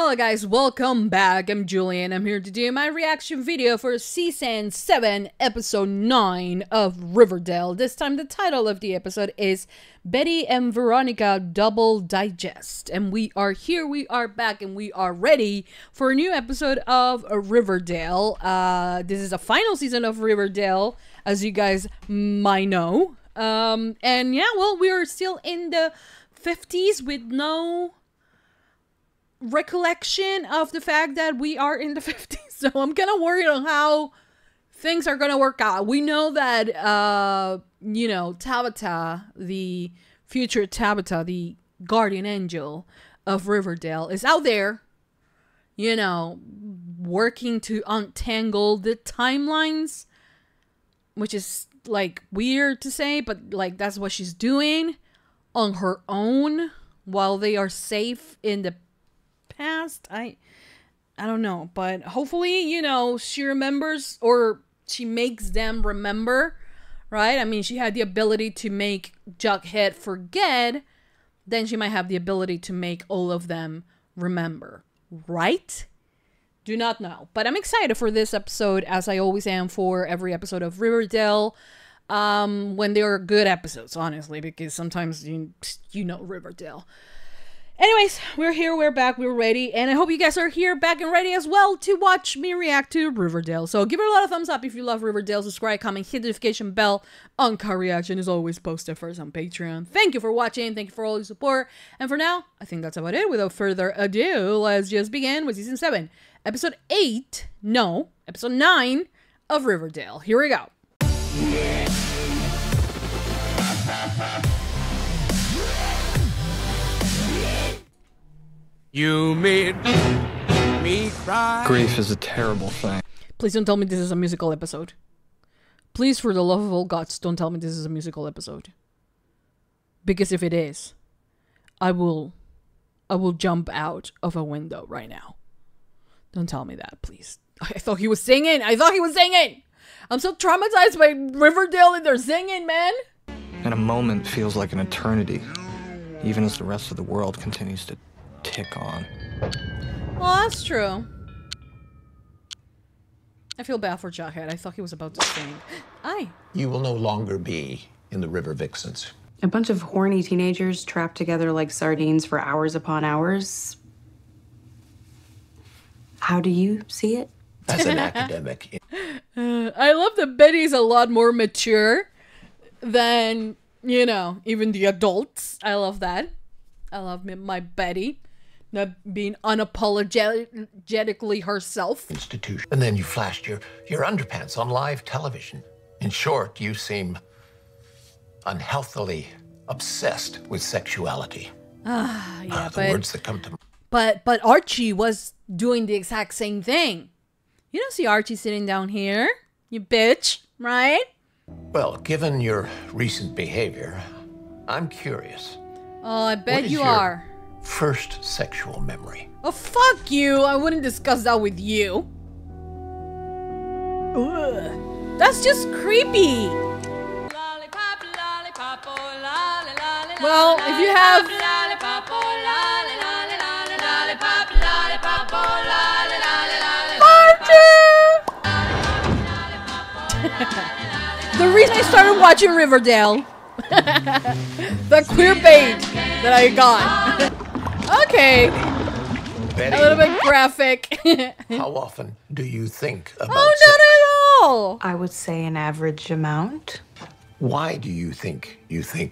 Hello guys, welcome back. I'm Julie and I'm here to do my reaction video for Season 7, Episode 9 of Riverdale. This time the title of the episode is Betty and Veronica Double Digest. And we are here, we are back, and we are ready for a new episode of Riverdale. This is the final season of Riverdale, as you guys might know. And yeah, well, we are still in the 50s with no recollection of the fact that we are in the 50s, so I'm kind of worried on how things are gonna work out. We know that you know, Tabitha, the future Tabitha, the guardian angel of Riverdale, is out there, you know, working to untangle the timelines, which is like weird to say, but like that's what she's doing on her own while they are safe in the past. I don't know, but hopefully, you know, she remembers, or she makes them remember, right? I mean, she had the ability to make Jughead forget, then she might have the ability to make all of them remember, right? Do not know, but I'm excited for this episode, as I always am for every episode of Riverdale, when they are good episodes, honestly, because sometimes you know Riverdale. Anyways, we're here, we're back, we're ready, and I hope you guys are here, back and ready as well to watch me react to Riverdale. So give it a lot of thumbs up if you love Riverdale, subscribe, comment, hit the notification bell. UNCUT reaction is always posted first on Patreon. Thank you for watching, thank you for all your support, and for now, I think that's about it. Without further ado, let's just begin with Season 7, Episode 9 of Riverdale. Here we go. You made me cry. Grief is a terrible thing. Please don't tell me this is a musical episode. Please, for the love of all gods, don't tell me this is a musical episode. Because if it is, I will jump out of a window right now. Don't tell me that, please. I thought he was singing. I'm so traumatized by Riverdale and they're singing, man. And a moment feels like an eternity, even as the rest of the world continues to tick on. Well, that's true. I feel bad for Jughead. I thought he was about to sing. Aye. You will no longer be in the River Vixens. A bunch of horny teenagers trapped together like sardines for hours upon hours. How do you see it? As an academic. I love that Betty's a lot more mature than, you know, even the adults. I love that. I love my Betty. Not being unapologetically herself. Institution. And then you flashed your underpants on live television. In short, you seem unhealthily obsessed with sexuality. Yeah, the words that come to mind. But Archie was doing the exact same thing. You don't see Archie sitting down here, you bitch, right? Well, given your recent behavior, I'm curious. Oh, I bet you are. First sexual memory. Oh, fuck you. I wouldn't discuss that with you. Ugh. That's just creepy. Well, if you have... The reason I started watching Riverdale, the queer bait that I got. Okay, Betty, a little bit graphic. how often do you think about Oh, sex? not at all. I would say an average amount. Why do you think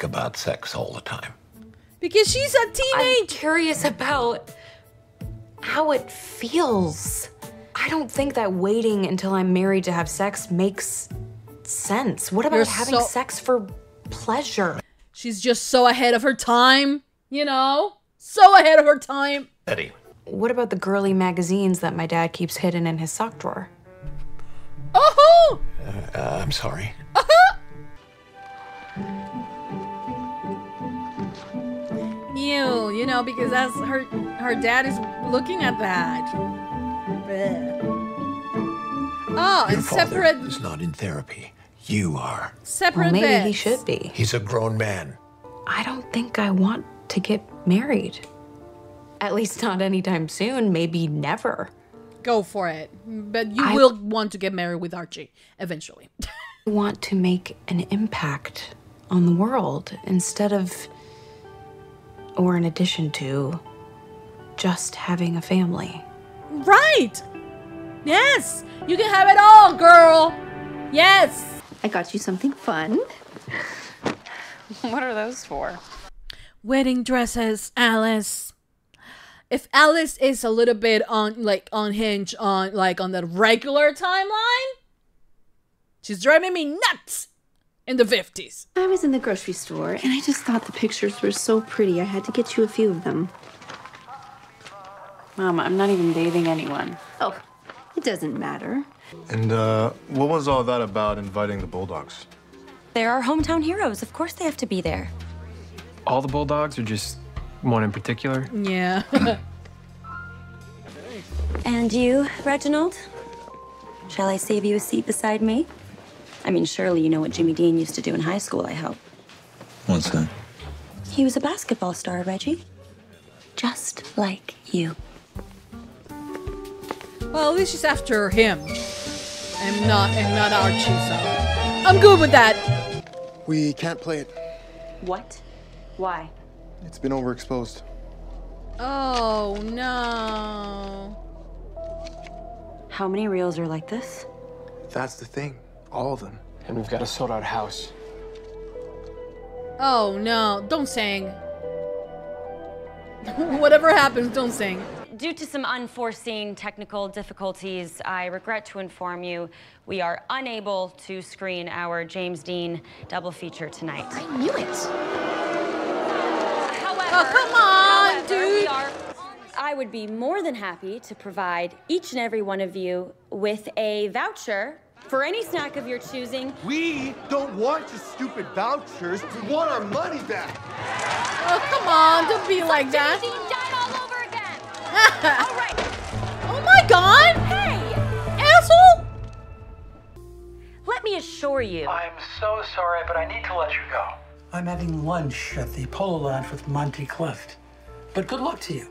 about sex all the time? Because she's a I'm teenage. curious about how it feels. I don't think that waiting until I'm married to have sex makes sense. What about having sex for pleasure? She's just so ahead of her time, you know? So ahead of her time. Betty. What about the girly magazines that my dad keeps hidden in his sock drawer? Oh! I'm sorry. You know, because that's her dad is looking at that. Blech. Oh, Your and father separate is not in therapy. You are. separate Well, maybe he beds. should be. He's a grown man. I don't think I want to get married. At least not anytime soon, maybe never. Go for it. But you will want to get married with Archie eventually. I want to make an impact on the world instead of, or in addition to, just having a family. Right! Yes! You can have it all, girl! Yes! I got you something fun. What are those for? Wedding dresses, Alice. If Alice is a little bit unhinged on the regular timeline, she's driving me nuts in the 50s. I was in the grocery store and I just thought the pictures were so pretty. I had to get you a few of them. Mom, I'm not even dating anyone. Oh, it doesn't matter. And what was all that about inviting the Bulldogs? They're our hometown heroes. Of course they have to be there. All the Bulldogs or just one in particular? Yeah. And you, Reginald? Shall I save you a seat beside me? I mean, surely you know what Jimmy Dean used to do in high school, I hope. What's that? He was a basketball star, Reggie. Just like you. Well, at least she's after him. And not Archie, so I'm good with that. We can't play it. What? Why? It's been overexposed. Oh, no. How many reels are like this? That's the thing. All of them. And we've got a sold-out house. Oh, no. Don't sing. Whatever happens, don't sing. Due to some unforeseen technical difficulties, I regret to inform you we are unable to screen our James Dean double feature tonight. I knew it. Oh, come on, dude. I would be more than happy to provide each and every one of you with a voucher for any snack of your choosing. We don't want your stupid vouchers. We want our money back. Oh, come on. Don't be like that. Dean died all over again. All right. Oh, my God. Hey, asshole. Let me assure you. I'm so sorry, but I need to let you go. I'm having lunch at the Polo Lounge with Monty Clift. But good luck to you.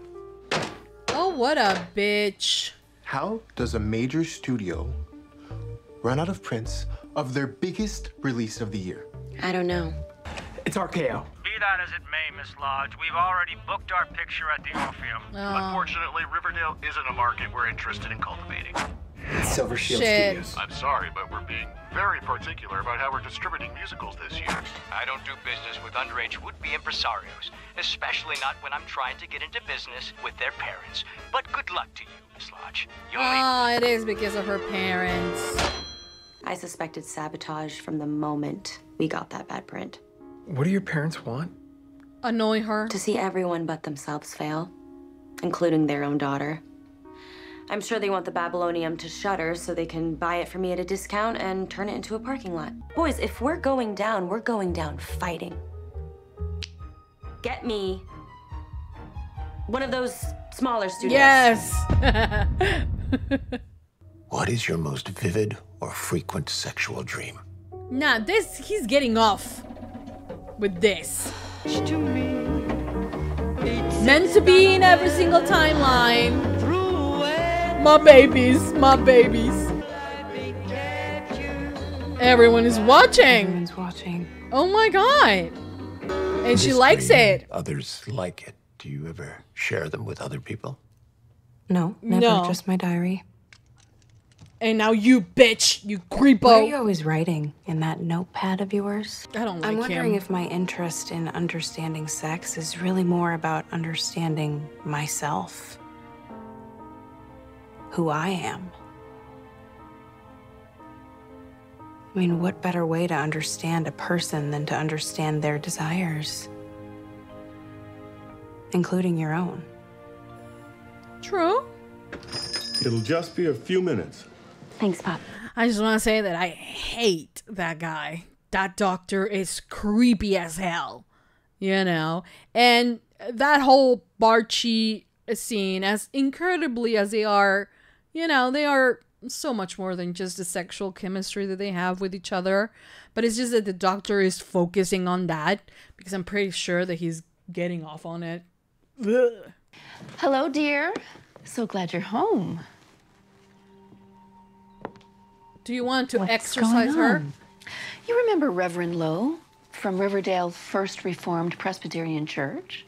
Oh, what a bitch. How does a major studio run out of prints of their biggest release of the year? I don't know. It's RKO. Be that as it may, Miss Lodge, we've already booked our picture at the Orpheum. Unfortunately, Riverdale isn't a market we're interested in cultivating. Silver Shield Shit. Studios. I'm sorry, but we're being very particular about how we're distributing musicals this year. I don't do business with underage would-be impresarios, especially not when I'm trying to get into business with their parents. But good luck to you, Miss Lodge. It is because of her parents. I suspected sabotage from the moment we got that bad print. What do your parents want? Annoy her. To see everyone but themselves fail, including their own daughter. I'm sure they want the Babylonium to shutter so they can buy it for me at a discount and turn it into a parking lot. Boys, if we're going down fighting. Get me one of those smaller studios. Yes. What is your most vivid or frequent sexual dream? Nah, he's getting off with this. Meant to be in every single timeline. My babies, my babies. Everyone is watching. Everyone's watching. Oh my God. And she likes it. Others like it. Do you ever share them with other people? No, never. No. Just my diary. And now you bitch, you creepo. What are you always writing in that notepad of yours? I don't like I'm wondering him. if my interest in understanding sex is really more about understanding myself. Who I am. I mean, what better way to understand a person than to understand their desires? Including your own. True. It'll just be a few minutes. Thanks, Pop. I just want to say that I hate that guy. That doctor is creepy as hell. You know? And that whole Barchi scene, as incredibly as they are, you know, they are so much more than just the sexual chemistry that they have with each other. But it's just that the doctor is focusing on that because I'm pretty sure that he's getting off on it. Ugh. Hello, dear. So glad you're home. Do you want to What's exercise going her? on? You remember Reverend Lowe from Riverdale First Reformed Presbyterian Church?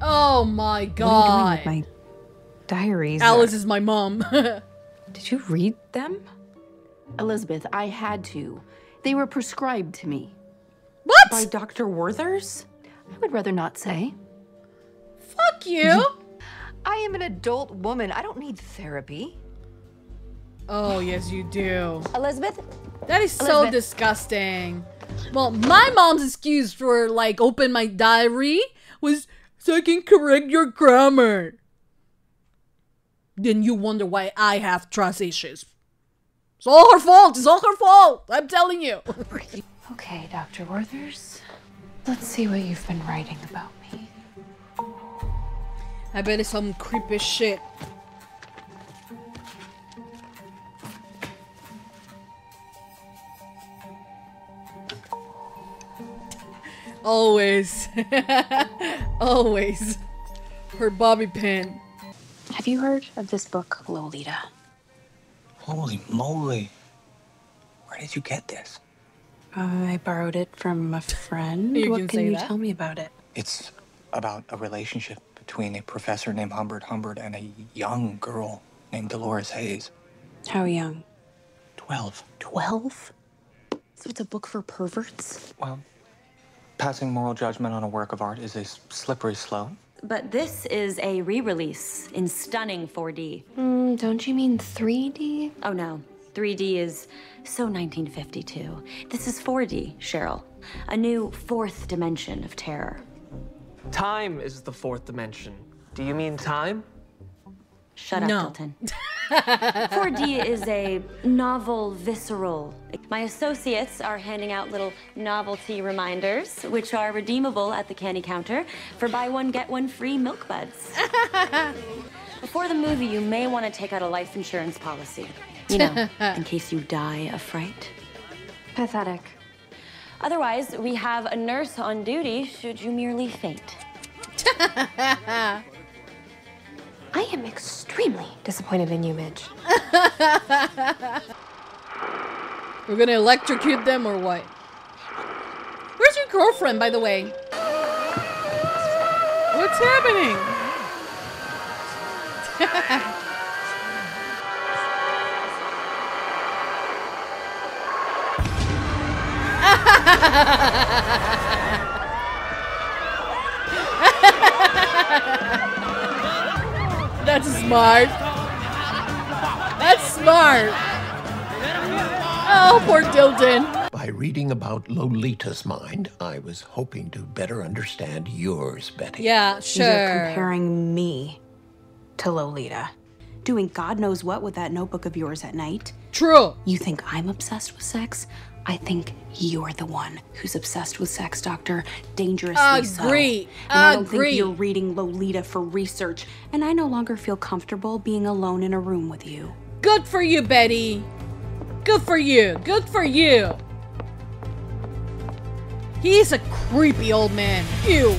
Oh my What are god. you doing with my diaries? Alice is my mom. Did you read them? Elizabeth, I had to. They were prescribed to me. What? By Dr. Werther's? I would rather not say. Fuck you. I am an adult woman. I don't need therapy. Oh, yes, you do. Elizabeth? That is so disgusting. Well, my mom's excuse for, like, open my diary was so I can correct your grammar. Then you wonder why I have trust issues. It's all her fault. It's all her fault. I'm telling you. Okay, Dr. Werther's. Let's see what you've been writing about me. I bet it's some creepy shit. Always. Always. Her bobby pin. Have you heard of this book, Lolita? Holy moly. Where did you get this? I borrowed it from a friend. You What can can say you that. tell me about it? It's about a relationship between a professor named Humbert and a young girl named Dolores Hayes. How young? 12. 12? So it's a book for perverts? Well, passing moral judgment on a work of art is a slippery slope. But this is a re-release in stunning 4D. Don't you mean 3D? Oh no, 3D is so 1952. This is 4D, Cheryl. A new fourth dimension of terror. Time is the fourth dimension. Do you mean time? Shut up, No. Hilton. 4D is a novel, visceral. My associates are handing out little novelty reminders, which are redeemable at the candy counter for buy one, get one free milk buds. Before the movie, you may want to take out a life insurance policy. You know, in case you die of fright. Pathetic. Otherwise, we have a nurse on duty should you merely faint. I am extremely disappointed in you, Midge. We're gonna electrocute them or what? Where's your girlfriend, by the way? What's happening? That's smart. That's smart. Oh, poor Dilton. By reading about Lolita's mind, I was hoping to better understand yours, Betty. Yeah, sure. You're comparing me to Lolita. Doing God knows what with that notebook of yours at night. True. You think I'm obsessed with sex? I think you're the one who's obsessed with sex, Doctor. Dangerously so. Agree. And I don't Agree. think you're reading Lolita for research. And I no longer feel comfortable being alone in a room with you. Good for you, Betty. Good for you. Good for you. He's a creepy old man. Ew.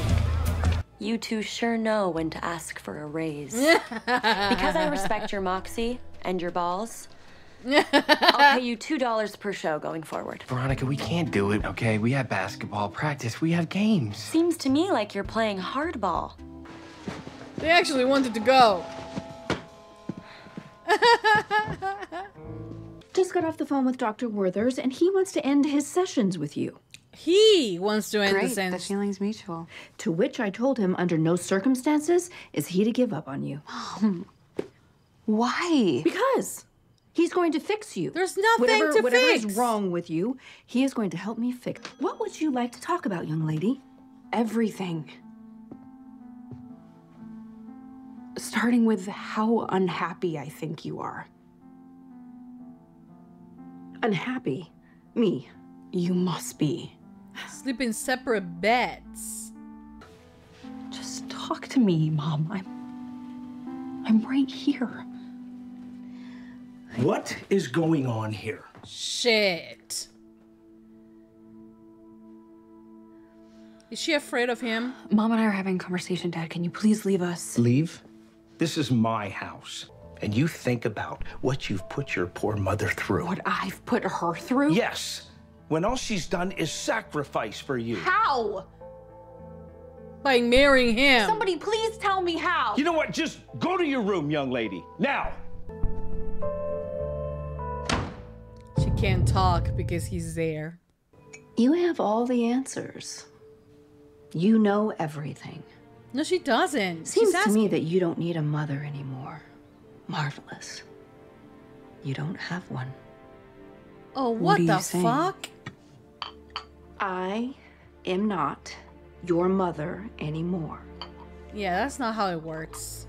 You two sure know when to ask for a raise. Because I respect your moxie and your balls, I'll pay you $2 per show going forward. Veronica, we can't do it, okay? We have basketball practice. We have games. Seems to me like you're playing hardball. They actually wanted to go. Just got off the phone with Dr. Werther's, and he wants to end his sessions with you. He wants to end Great, the sentence. the feeling's mutual. To which I told him under no circumstances is he to give up on you. Why? Because he's going to fix you. There's nothing to whatever fix. is wrong with you, he is going to help me fix. What would you like to talk about, young lady? Everything. Starting with how unhappy I think you are. Unhappy? Me? You must be. Sleep in separate beds. Just talk to me, Mom. I'm right here. What is going on here? Shit. Is she afraid of him? Mom and I are having a conversation, Dad. Can you please leave us? Leave? This is my house. And you think about what you've put your poor mother through. What I've put her through? Yes. When all she's done is sacrifice for you. How? By marrying him. Somebody please tell me how. You know what? Just go to your room, young lady. Now. She can't talk because he's there. You have all the answers. You know everything. No, she doesn't. Seems to me that you don't need a mother anymore. Marvelous. You don't have one. Oh, what the saying? fuck? I am not your mother anymore. Yeah, that's not how it works.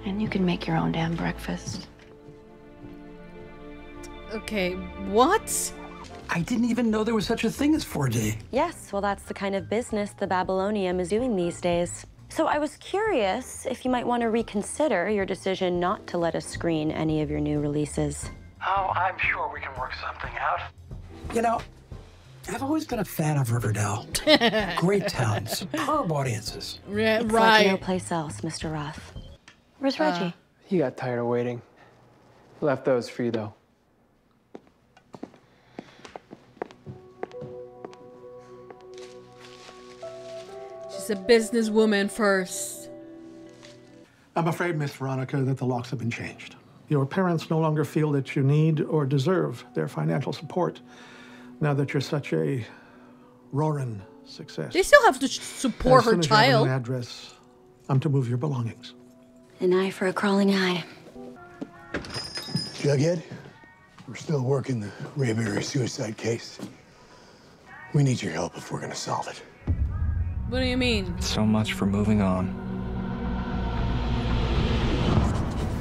And you can make your own damn breakfast. Okay, what? I didn't even know there was such a thing as 4D. Yes, well, that's the kind of business the Babylonium is doing these days. So I was curious if you might want to reconsider your decision not to let us screen any of your new releases. Oh, I'm sure we can work something out. You know, I've always been a fan of Riverdale. Great town, superb audiences. It's like no place else, Mr. Roth. Where's Reggie? He got tired of waiting. Left those for you, though. She's a businesswoman first. I'm afraid, Miss Veronica, that the locks have been changed. Your parents no longer feel that you need or deserve their financial support now that you're such a roaring success. They still have to support her As soon as you have a child. new address, I'm to move your belongings. An eye for a crawling eye. Jughead, we're still working the Rayberry suicide case. We need your help if we're gonna solve it. What do you mean? So much for moving on.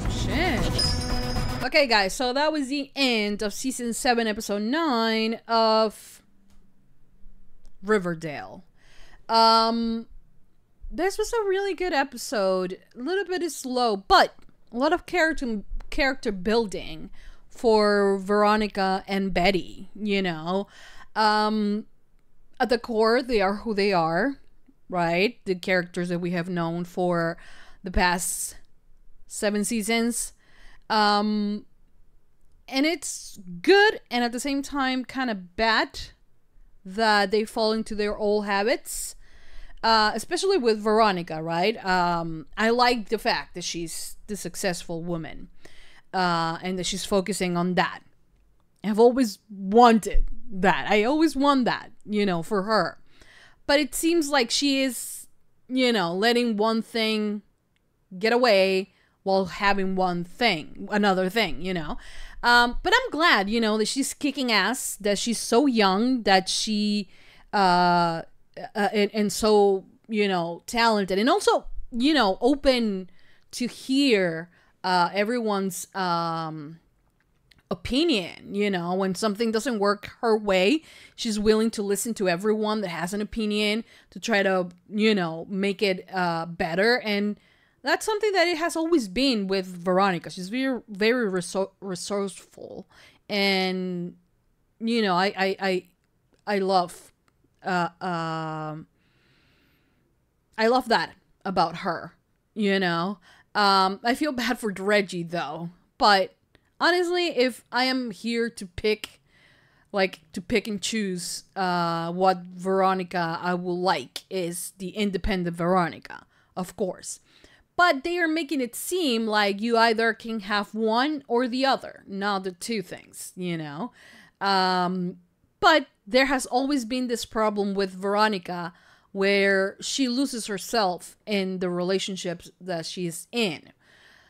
Shit. Okay, guys, so that was the end of season 7, episode 9 of Riverdale. This was a really good episode. A little bit slow, but a lot of character building for Veronica and Betty, you know. At the core, they are who they are, right? The characters that we have known for the past 7 seasons. And it's good and at the same time kind of bad that they fall into their old habits. Especially with Veronica, right? I like the fact that she's the successful woman and that she's focusing on that. I've always wanted that. I always want that, you know, for her. But it seems like she is, you know, letting one thing get away while having another thing, you know. But I'm glad, you know, that she's kicking ass, that she's so young, that she... and so, you know, talented, and also, you know, open to hear everyone's opinion. You know, when something doesn't work her way, she's willing to listen to everyone that has an opinion to try to, you know, make it better. And that's something that it has always been with Veronica. She's very, very resourceful, and you know, I love I love that about her, you know. I feel bad for Reggie though, but honestly, if I am here to pick and choose what Veronica I will like, is the independent Veronica, of course. But they are making it seem like you either can have one or the other, not the two things, you know. But there has always been this problem with Veronica where she loses herself in the relationships that she's in,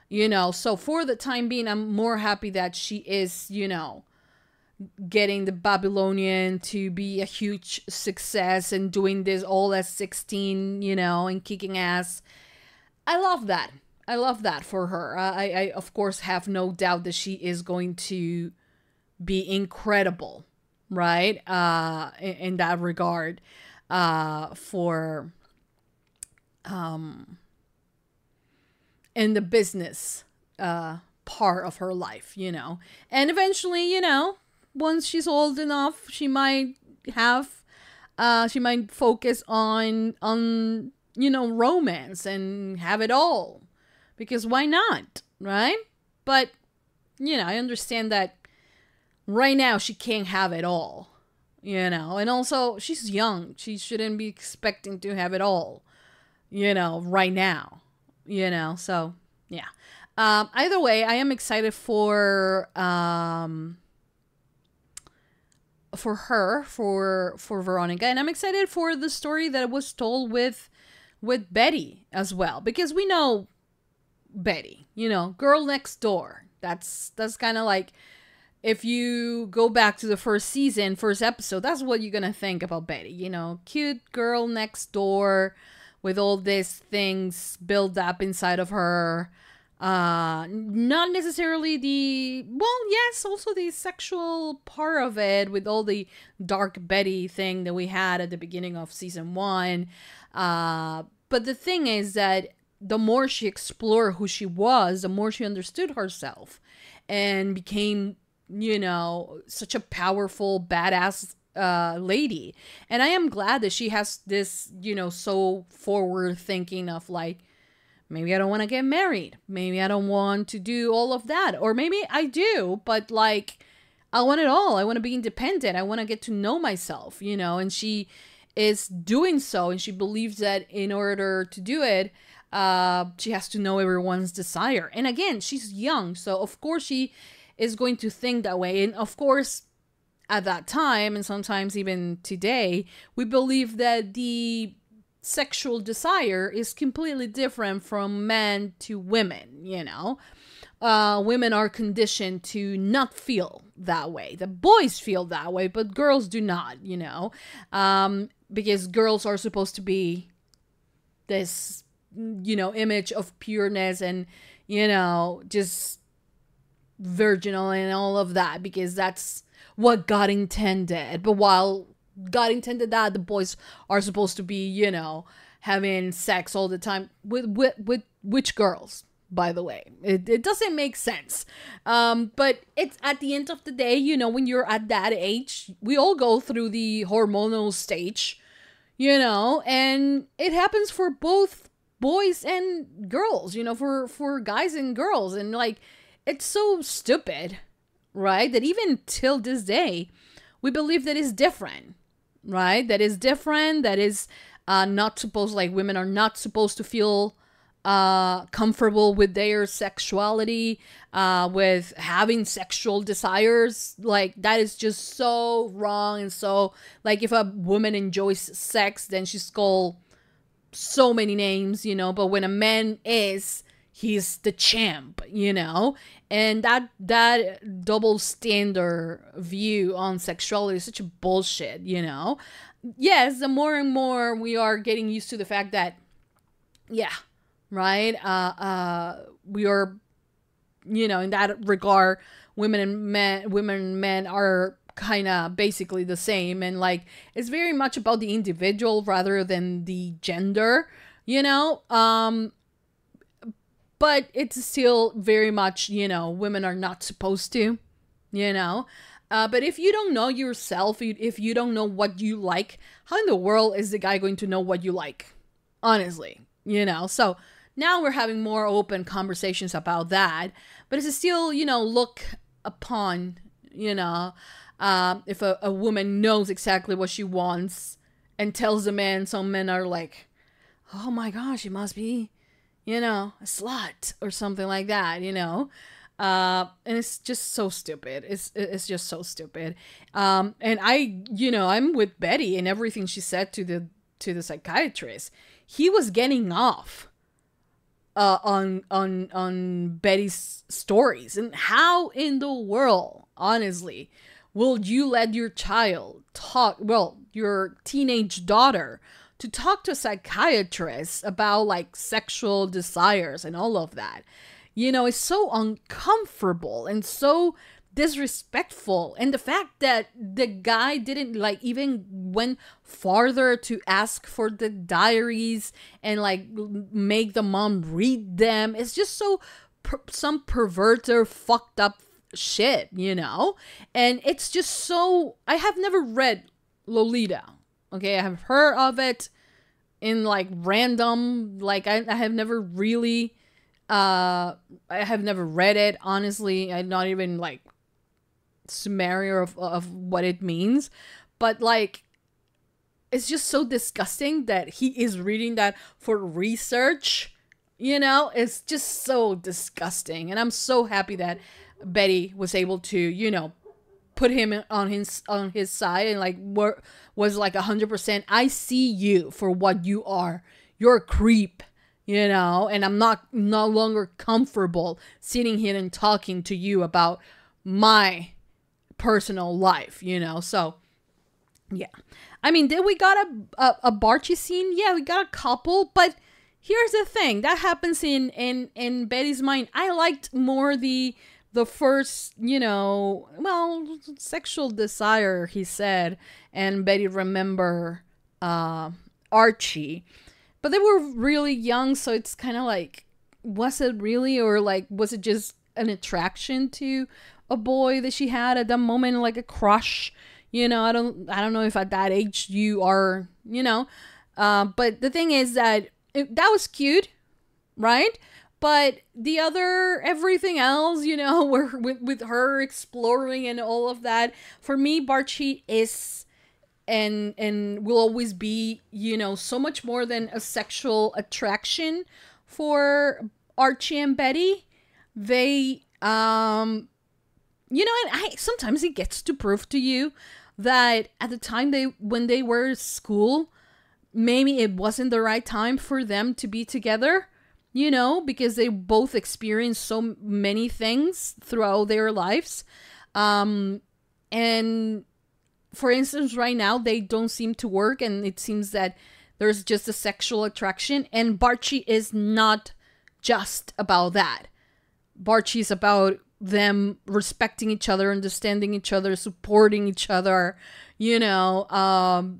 you know. So for the time being, I'm more happy that she is, you know, getting the Babylonian to be a huge success and doing this all as 16, you know, and kicking ass. I love that. I love that for her. I of course have no doubt that she is going to be incredible, right? In that regard, for in the business part of her life, you know. And eventually, you know, once she's old enough, she might have She might focus on you know, romance and have it all. Because why not, right? But, you know, I understand that right now she can't have it all, you know. And also, she's young. She shouldn't be expecting to have it all, you know, right now, you know. So, yeah. Either way, I am excited for Veronica, and I'm excited for the story that was told with Betty as well, because we know Betty, you know, girl next door. That's kind of like, if you go back to the first episode, that's what you're gonna think about Betty, you know, cute girl next door with all these things built up inside of her. Not necessarily also the sexual part of it, with all the dark Betty thing that we had at the beginning of season 1. But the thing is that the more she explored who she was, the more she understood herself and became, you know, such a powerful, badass lady. And I am glad that she has this, you know, so forward thinking of like, maybe I don't want to get married. Maybe I don't want to do all of that. Or maybe I do, but like, I want it all. I want to be independent. I want to get to know myself, you know, and she is doing so. And she believes that in order to do it, she has to know everyone's desire. And again, she's young. So of course she is going to think that way. And of course, at that time, and sometimes even today, we believe that the sexual desire is completely different from men to women, you know. Women are conditioned to not feel that way. The boys feel that way, but girls do not, you know. Because girls are supposed to be this, you know, image of pureness and, you know, just virginal and all of that, because that's what God intended. But while God intended that, the boys are supposed to be, you know, having sex all the time with which girls, by the way. It doesn't make sense. But it's at the end of the day, you know, when you're at that age, we all go through the hormonal stage, you know, and it happens for both boys and girls, you know, for guys and girls. And like, it's so stupid, right? That even till this day, we believe that it's different, right? That is different. That is not supposed, like, women are not supposed to feel comfortable with their sexuality, with having sexual desires. Like, that is just so wrong. And so, like, if a woman enjoys sex, then she's called so many names, you know. But when a man is, he's the champ, you know. And that double standard view on sexuality is such a bullshit, you know. Yes, the more and more we are getting used to the fact that, yeah, right, we are, you know, in that regard, women and men are kind of basically the same. And like, it's very much about the individual rather than the gender, you know. But it's still very much, you know, women are not supposed to, you know. But if you don't know yourself, if you don't know what you like, how in the world is the guy going to know what you like? Honestly, you know. So now we're having more open conversations about that. But it's still, you know, look upon, you know, if a woman knows exactly what she wants and tells the man, some men are like, oh my gosh, you must be, you know, a slut or something like that, you know. And it's just so stupid. It's just so stupid. And I, you know, I'm with Betty and everything she said to the psychiatrist. He was getting off on Betty's stories. And how in the world, honestly, will you let your child talk, well, your teenage daughter, to talk to a psychiatrist about like sexual desires and all of that? You know, it's so uncomfortable and so disrespectful. And the fact that the guy didn't like even went farther to ask for the diaries and like make the mom read them, it's just so some perverter fucked up shit, you know. And it's just so, I have never read Lolita, Okay, I have heard of it in like random, like I have never really, I have never read it, honestly. I'm not even like familiar of what it means. But like, it's just so disgusting that he is reading that for research. You know, it's just so disgusting. And I'm so happy that Betty was able to, you know, put him on his side and like was like 100%. I see you for what you are. You're a creep, you know, and I'm no longer comfortable sitting here and talking to you about my personal life, you know. So yeah, I mean, did we got a Barchi scene? Yeah, we got a couple, but here's the thing that happens in Betty's mind. I liked more the first, you know, well, sexual desire, he said, and Betty remember Archie. But they were really young, so it's kind of like, was it really, or like, was it just an attraction to a boy that she had at that moment, like a crush? You know, I don't know if at that age you are, you know. But the thing is that that was cute, right? But the other, everything else, you know, with her exploring and all of that, for me, Barchi is and will always be, you know, so much more than a sexual attraction for Archie and Betty. They, you know, and sometimes it gets to prove to you that at the time when they were at school, maybe it wasn't the right time for them to be together. You know, because they both experienced so many things throughout their lives. And for instance, right now, they don't seem to work. And it seems that there's just a sexual attraction. And Barchi is not just about that. Barchi is about them respecting each other, understanding each other, supporting each other, you know,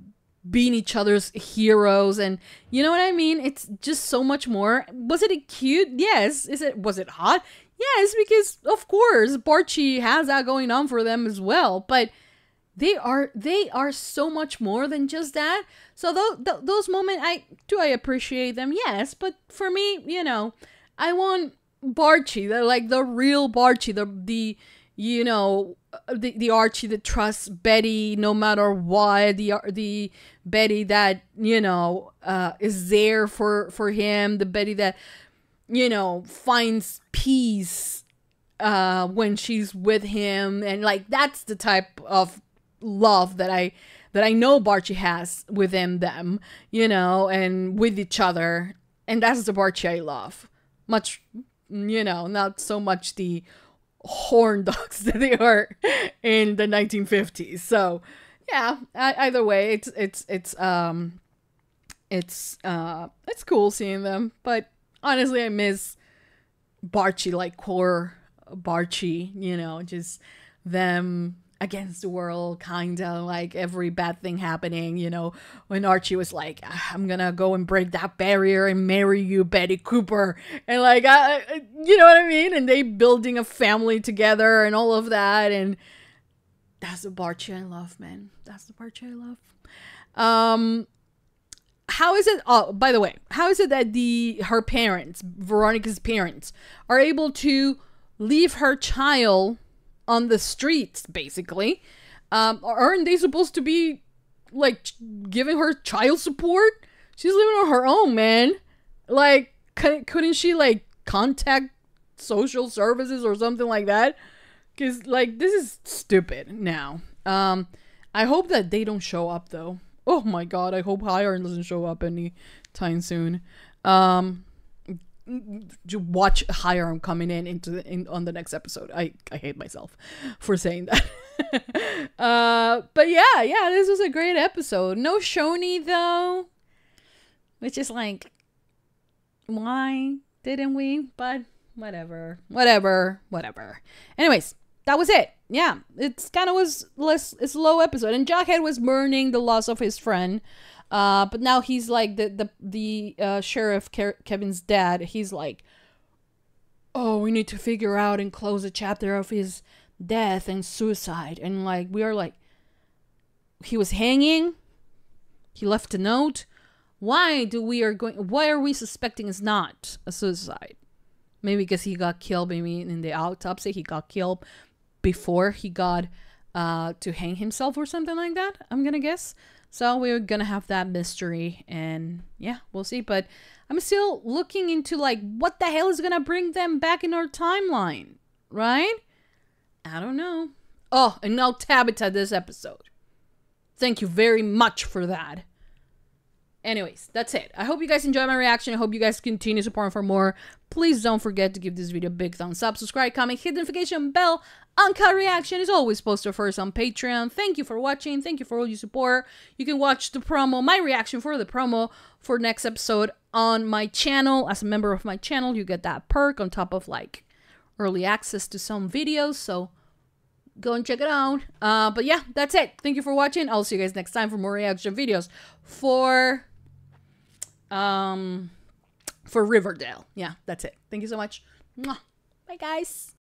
being each other's heroes, and you know what I mean? It's just so much more. Was it cute? Yes. Was it hot? Yes, because of course Barchi has that going on for them as well, but they are so much more than just that. So those moments, I appreciate them, yes, but for me, you know, I want Barchi, the real Barchi, the you know, the Archie that trusts Betty no matter what, the Betty that, you know, is there for him, the Betty that, you know, finds peace when she's with him, and like that's the type of love that I know Barchi has within them, you know, and with each other, and that's the Barchi I love. Much, you know, not so much the horn dogs that they are in the 1950s. So yeah, either way, it's cool seeing them, but honestly I miss Barchi, like core Barchi, you know, just them against the world, kind of like every bad thing happening, you know, when Archie was like, I'm gonna go and break that barrier and marry you, Betty Cooper, and like, you know what I mean, and they building a family together and all of that, and that's the Barchi I love, man. That's the Barchi I love. How is it, oh, by the way, how is it that her parents, Veronica's parents, are able to leave her child on the streets, basically? Aren't they supposed to be like giving her child support? She's living on her own, man. Like, couldn't she like contact social services or something like that? Because like, this is stupid now. I hope that they don't show up though. Oh my god, I hope Hiram doesn't show up anytime soon. Watch Hiram coming in on the next episode. I hate myself for saying that. But yeah, this was a great episode. No Shoni though, which is like, why didn't we? But whatever. Anyways, that was it. Yeah, it's kind of was it's a low episode, and Jughead was mourning the loss of his friend. But now he's like the sheriff, Kevin's dad. He's like, oh, we need to figure out and close a chapter of his death and suicide. And like, we are like, he was hanging, He left a note. Why are we suspecting it's not a suicide? Maybe because he got killed. Maybe in the autopsy he got killed before he got to hang himself or something like that, I'm gonna guess. So we're gonna have that mystery, and yeah, we'll see. But I'm still looking into like what the hell is gonna bring them back in our timeline, right? I don't know. Oh, and now Tabitha this episode. Thank you very much for that. Anyways, that's it. I hope you guys enjoyed my reaction. I hope you guys continue supporting for more. Please don't forget to give this video a big thumbs up, subscribe, comment, hit the notification bell. Uncut reaction is always posted first on Patreon. Thank you for watching. Thank you for all your support. You can watch the promo, my reaction for the promo for next episode on my channel. As a member of my channel, you get that perk on top of like early access to some videos. So go and check it out. But yeah, that's it. Thank you for watching. I'll see you guys next time for more reaction videos for Riverdale. Yeah, that's it. Thank you so much. Mwah. Bye, guys.